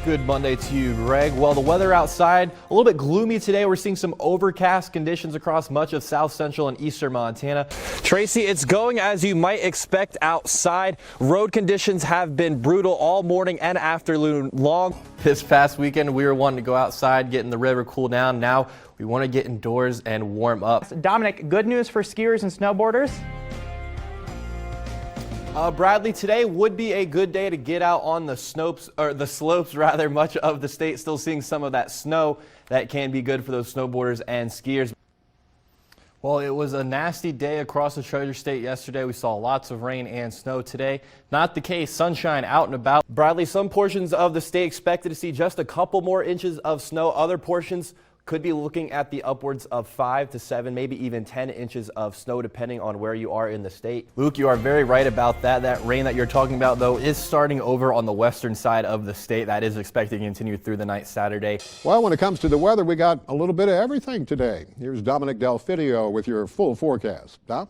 Good Monday to you, Greg. Well, the weather outside, a little bit gloomy today. We're seeing some overcast conditions across much of south central and eastern Montana. Tracy, it's going as you might expect outside. Road conditions have been brutal all morning and afternoon long. This past weekend, we were wanting to go outside, get in the river, cool down. Now we want to get indoors and warm up. Dominic, good news for skiers and snowboarders? Bradley, today would be a good day to get out on the slopes, rather. Much of the state still seeing some of that snow. That can be good for those snowboarders and skiers. Well, it was a nasty day across the Treasure State yesterday. We saw lots of rain and snow today. Not the case. Sunshine out and about. Bradley, some portions of the state expected to see just a couple more inches of snow. Other portions could be looking at the upwards of 5 to 7, maybe even 10 inches of snow, depending on where you are in the state. Luke, you are very right about that. That rain that you're talking about, though, is starting over on the western side of the state. That is expected to continue through the night Saturday. Well, when it comes to the weather, we got a little bit of everything today. Here's Dominic Delfidio with your full forecast. Dom?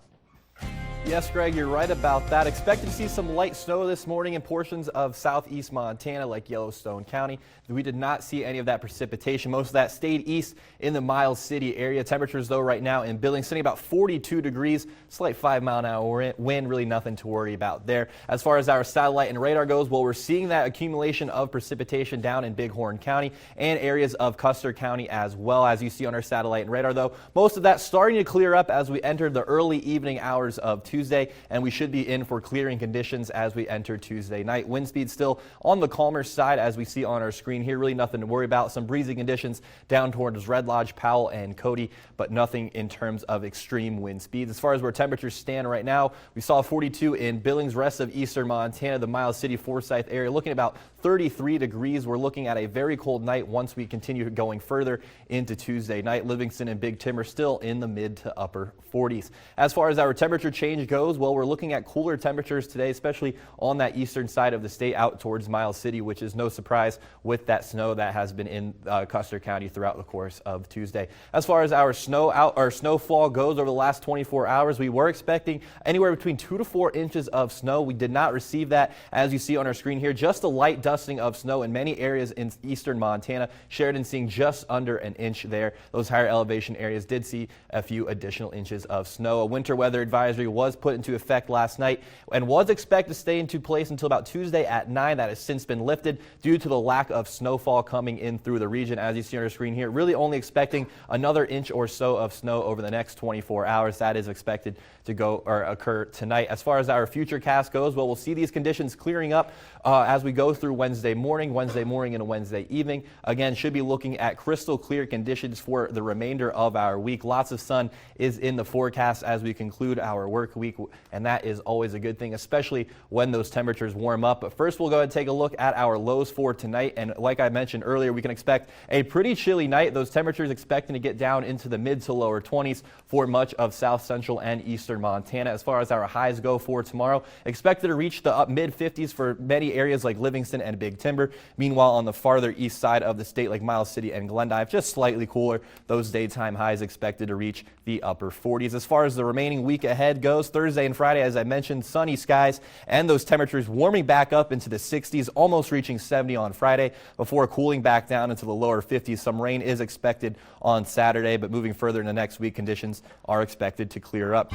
Yes, Greg, you're right about that. Expected to see some light snow this morning in portions of southeast Montana, like Yellowstone County. We did not see any of that precipitation. Most of that stayed east in the Miles City area. Temperatures, though, right now in Billings sitting about 42 degrees, slight 5-mile-an-hour wind, really nothing to worry about there. As far as our satellite and radar goes, well, we're seeing that accumulation of precipitation down in Bighorn County and areas of Custer County as well. As you see on our satellite and radar, though, most of that starting to clear up as we enter the early evening hours of Tuesday, and we should be in for clearing conditions as we enter Tuesday night. Wind speed still on the calmer side, as we see on our screen here. Really nothing to worry about. Some breezy conditions down towards Red Lodge, Powell, and Cody, but nothing in terms of extreme wind speeds. As far as where temperatures stand right now, we saw 42 in Billings, rest of eastern Montana, the Miles City, Forsyth area, looking about 33 degrees. We're looking at a very cold night once we continue going further into Tuesday night. Livingston and Big Timber still in the mid to upper 40s. As far as our temperature change goes, well, we're looking at cooler temperatures today, especially on that eastern side of the state out towards Miles City, which is no surprise with that snow that has been in Custer County throughout the course of Tuesday. As far as our snowfall goes over the last 24 hours, we were expecting anywhere between 2 to 4 inches of snow. We did not receive that, as you see on our screen here. Just a light dusting of snow in many areas in eastern Montana. Sheridan seeing just under an inch there. Those higher elevation areas did see a few additional inches of snow. A winter weather advisory was put into effect last night and was expected to stay into place until about Tuesday at 9. That has since been lifted due to the lack of snowfall coming in through the region. As you see on our screen here, really only expecting another inch or so of snow over the next 24 hours. That is expected to occur tonight. As far as our future cast goes, well, we'll see these conditions clearing up as we go through Wednesday morning, and Wednesday evening. Again, should be looking at crystal clear conditions for the remainder of our week. Lots of sun is in the forecast as we conclude our work week, and that is always a good thing, especially when those temperatures warm up. But first, we'll go ahead and take a look at our lows for tonight. And like I mentioned earlier, we can expect a pretty chilly night. Those temperatures expecting to get down into the mid to lower 20s for much of south central and eastern Montana. As far as our highs go for tomorrow, expected to reach the mid 50s for many areas like Livingston and Big Timber. Meanwhile, on the farther east side of the state, like Miles City and Glendive, just slightly cooler. Those daytime highs expected to reach the upper 40s. As far as the remaining week ahead goes, Thursday and Friday, as I mentioned, sunny skies and those temperatures warming back up into the 60s, almost reaching 70 on Friday before cooling back down into the lower 50s. Some rain is expected on Saturday, but moving further into next week, conditions are expected to clear up.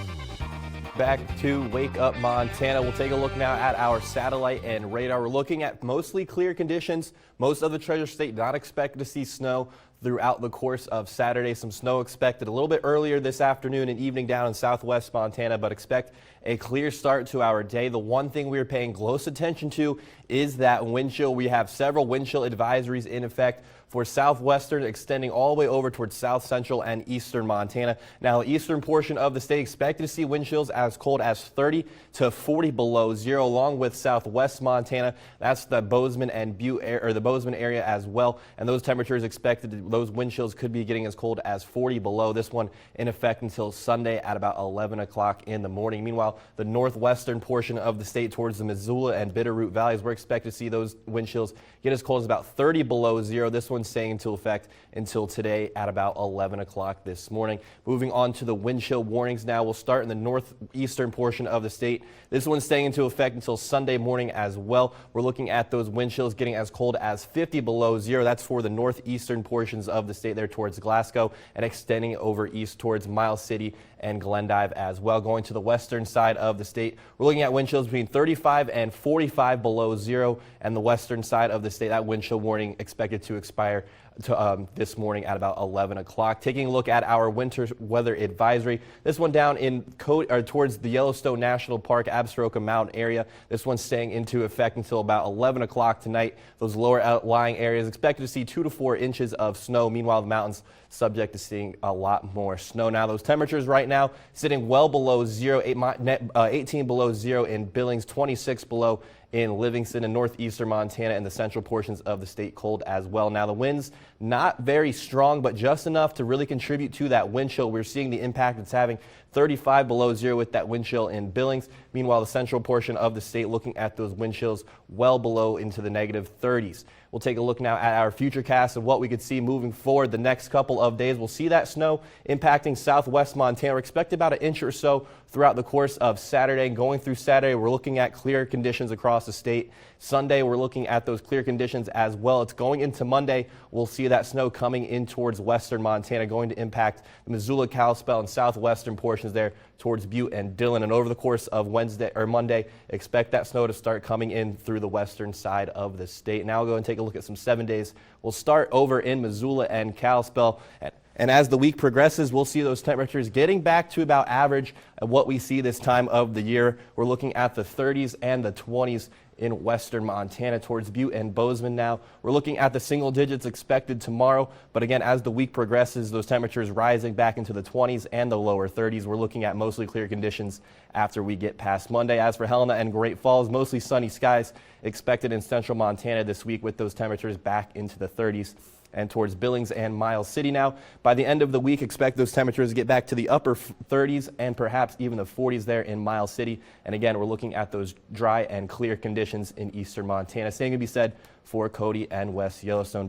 Back to Wake Up Montana. We'll take a look now at our satellite and radar. We're looking at mostly clear conditions. Most of the Treasure State not expected to see snow throughout the course of Saturday. Some snow expected a little bit earlier this afternoon and evening down in southwest Montana, but expect a clear start to our day. The one thing we are paying close attention to is that wind chill. We have several wind chill advisories in effect for southwestern, extending all the way over towards south central and eastern Montana. Now, the eastern portion of the state expected to see wind chills as cold as 30 to 40 below zero, along with southwest Montana. That's the Bozeman and Butte, or the Bozeman area as well. And those temperatures expected to those wind chills could be getting as cold as 40 below. This one in effect until Sunday at about 11 o'clock in the morning. Meanwhile, the northwestern portion of the state towards the Missoula and Bitterroot valleys, we're expected to see those wind chills get as cold as about 30 below zero. This one's staying into effect until today at about 11 o'clock this morning. Moving on to the wind chill warnings now. We'll start in the northeastern portion of the state. This one's staying into effect until Sunday morning as well. We're looking at those wind chills getting as cold as 50 below zero. That's for the northeastern portions of the state there towards Glasgow and extending over east towards Miles City and Glendive as well. Going to the western side of the state, we're looking at wind chills between 35 and 45 below zero, and the western side of the state, that wind chill warning expected to expire this morning at about 11 o'clock. Taking a look at our winter weather advisory, this one down in towards the Yellowstone National Park, Absaroka Mountain area. This one's staying into effect until about 11 o'clock tonight. Those lower outlying areas expected to see 2 to 4 inches of snow. Meanwhile, the mountains subject to seeing a lot more snow. Now, those temperatures right now sitting well below zero, 18 below zero in Billings, 26 below in Livingston and northeastern Montana and the central portions of the state cold as well. Now, the winds not very strong, but just enough to really contribute to that wind chill. We're seeing the impact it's having, 35 below zero with that wind chill in Billings. Meanwhile, the central portion of the state looking at those wind chills well below into the negative 30s. We'll take a look now at our future cast of what we could see moving forward the next couple of days. We'll see that snow impacting southwest Montana. We're expecting about an inch or so throughout the course of Saturday. Going through Saturday, we're looking at clear conditions across the state. Sunday, we're looking at those clear conditions as well. It's going into Monday. We'll see that snow coming in towards western Montana, going to impact the Missoula, Kalispell, and southwestern portions there towards Butte and Dillon. And over the course of Monday, expect that snow to start coming in through the western side of the state. Now we'll go and take a look at some 7 days. We'll start over in Missoula and Kalispell. And as the week progresses, we'll see those temperatures getting back to about average of what we see this time of the year. We're looking at the 30s and the 20s in western Montana towards Butte and Bozeman now. We're looking at the single digits expected tomorrow, but again, as the week progresses, those temperatures rising back into the 20s and the lower 30s. We're looking at mostly clear conditions after we get past Monday. As for Helena and Great Falls, mostly sunny skies expected in central Montana this week with those temperatures back into the 30s. And towards Billings and Miles City now. By the end of the week, expect those temperatures to get back to the upper 30s and perhaps even the 40s there in Miles City. And again, we're looking at those dry and clear conditions in eastern Montana. Same can be said for Cody and West Yellowstone.